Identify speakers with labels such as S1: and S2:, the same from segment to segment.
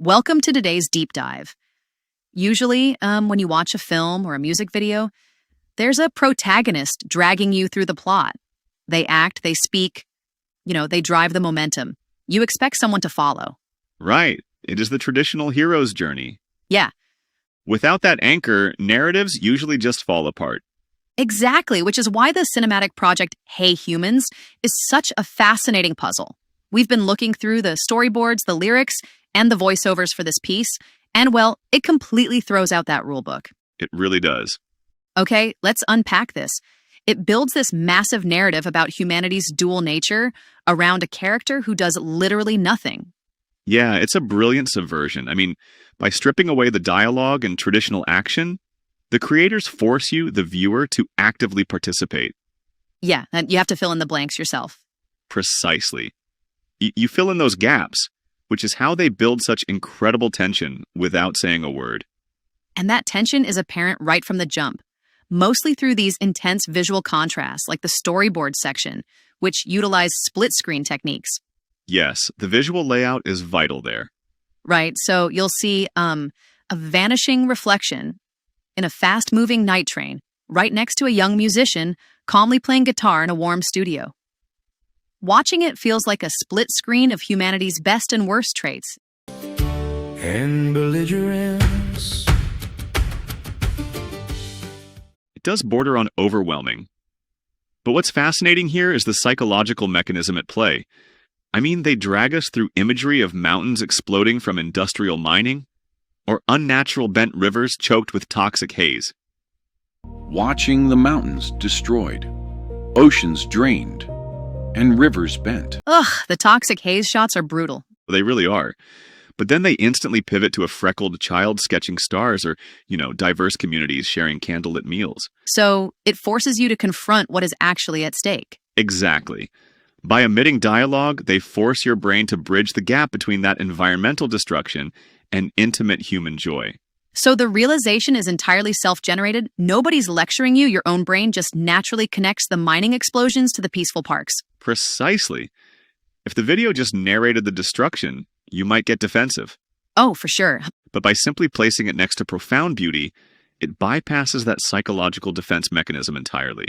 S1: Welcome to today's deep dive. Usually, when you watch a film or a music video, there's a protagonist dragging you through the plot. They act, they speak, they drive the momentum. You expect someone to follow.
S2: Right. It is the traditional hero's journey.
S1: Yeah,
S2: Without that anchor, narratives usually just fall apart.
S1: exactly, which is why the cinematic project Hey Humans is such a fascinating puzzle. We've been looking through the storyboards, the lyrics, and the voiceovers for this piece, and well, it completely throws out that rulebook.
S2: It really does.
S1: Okay, let's unpack this. It builds this massive narrative about humanity's dual nature around a character who does literally nothing.
S2: Yeah, it's a brilliant subversion. By stripping away the dialogue and traditional action, the creators force you, the viewer, to actively participate.
S1: Yeah, and you have to fill in the blanks yourself.
S2: Precisely. You fill in those gaps, which is how they build such incredible tension without saying a word.
S1: And that tension is apparent right from the jump, mostly through these intense visual contrasts like the storyboard section, which utilize split-screen techniques.
S2: Yes, the visual layout is vital there.
S1: Right, so you'll see a vanishing reflection in a fast-moving night train right next to a young musician calmly playing guitar in a warm studio. Watching it feels like a split screen of humanity's best and worst traits.
S3: And belligerence.
S2: It does border on overwhelming. But what's fascinating here is the psychological mechanism at play. They drag us through imagery of mountains exploding from industrial mining, or unnatural bent rivers choked with toxic haze.
S4: Watching the mountains destroyed, oceans drained, and rivers bent.
S1: Ugh, the toxic haze shots are brutal.
S2: They really are. But then they instantly pivot to a freckled child sketching stars or, diverse communities sharing candlelit meals.
S1: So it forces you to confront what is actually at stake.
S2: Exactly. By omitting dialogue, they force your brain to bridge the gap between that environmental destruction and intimate human joy.
S1: So the realization is entirely self-generated. Nobody's lecturing you. Your own brain just naturally connects the mining explosions to the peaceful parks.
S2: Precisely. If the video just narrated the destruction, you might get defensive.
S1: Oh, for sure.
S2: But by simply placing it next to profound beauty, it bypasses that psychological defense mechanism entirely.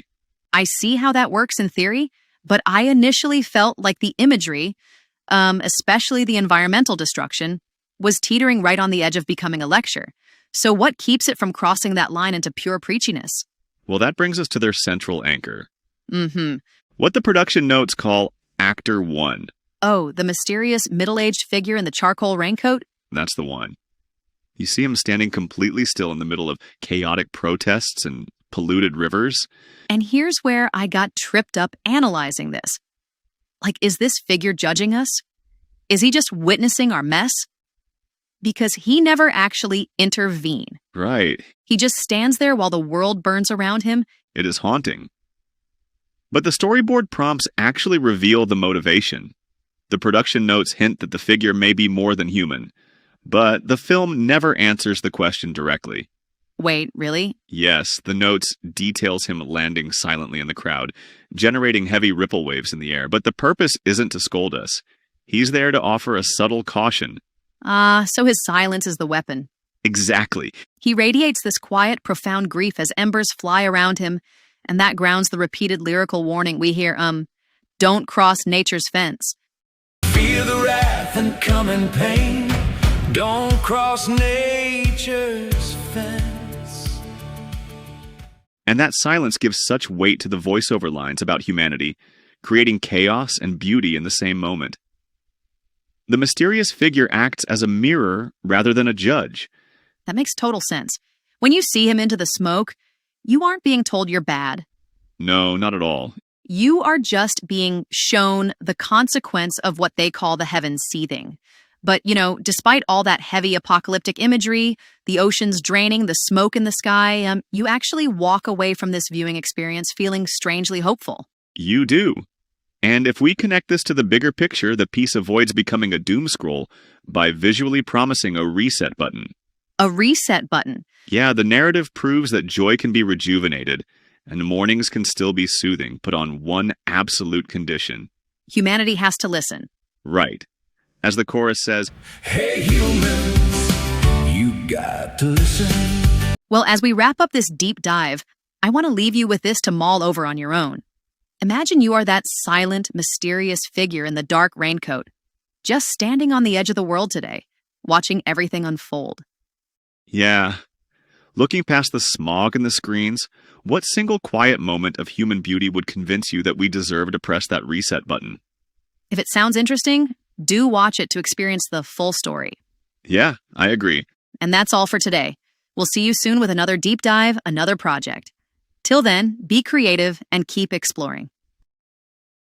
S1: I see how that works in theory, but I initially felt like the imagery, especially the environmental destruction, was teetering right on the edge of becoming a lecture. So what keeps it from crossing that line into pure preachiness?
S2: Well, that brings us to their central anchor.
S1: Mm-hmm.
S2: What the production notes call Actor 1.
S1: Oh, the mysterious middle-aged figure in the charcoal raincoat?
S2: That's the one. You see him standing completely still in the middle of chaotic protests and polluted rivers.
S1: And here's where I got tripped up analyzing this. Is this figure judging us? Is he just witnessing our mess? Because he never actually intervene.
S2: Right.
S1: He just stands there while the world burns around him.
S2: It is haunting. But the storyboard prompts actually reveal the motivation. The production notes hint that the figure may be more than human, but the film never answers the question directly.
S1: Wait, really?
S2: Yes, the notes details him landing silently in the crowd, generating heavy ripple waves in the air, but the purpose isn't to scold us. He's there to offer a subtle caution.
S1: So his silence is the weapon.
S2: Exactly.
S1: He radiates this quiet, profound grief as embers fly around him, and that grounds the repeated lyrical warning we hear, don't cross nature's fence.
S3: Feel the wrath and coming pain. Don't cross nature's fence.
S2: And that silence gives such weight to the voiceover lines about humanity, creating chaos and beauty in the same moment. The mysterious figure acts as a mirror rather than a judge.
S1: That makes total sense. When you see him into the smoke, you aren't being told you're bad.
S2: No, not at all.
S1: You are just being shown the consequence of what they call the heavens seething. But, despite all that heavy apocalyptic imagery, the oceans draining, the smoke in the sky, you actually walk away from this viewing experience feeling strangely hopeful.
S2: You do. And if we connect this to the bigger picture, the piece avoids becoming a doom scroll by visually promising a reset button.
S1: A reset button?
S2: Yeah, the narrative proves that joy can be rejuvenated, and mornings can still be soothing, but on one absolute condition.
S1: Humanity has to listen.
S2: Right. As the chorus says,
S3: Hey, human. got to listen.
S1: Well, as we wrap up this deep dive, I want to leave you with this to mull over on your own. Imagine you are that silent, mysterious figure in the dark raincoat, just standing on the edge of the world today, watching everything unfold.
S2: Yeah. Looking past the smog and the screens, what single quiet moment of human beauty would convince you that we deserve to press that reset button?
S1: If it sounds interesting, do watch it to experience the full story.
S2: Yeah, I agree.
S1: And that's all for today. We'll see you soon with another deep dive, another project. Till then, be creative and keep exploring.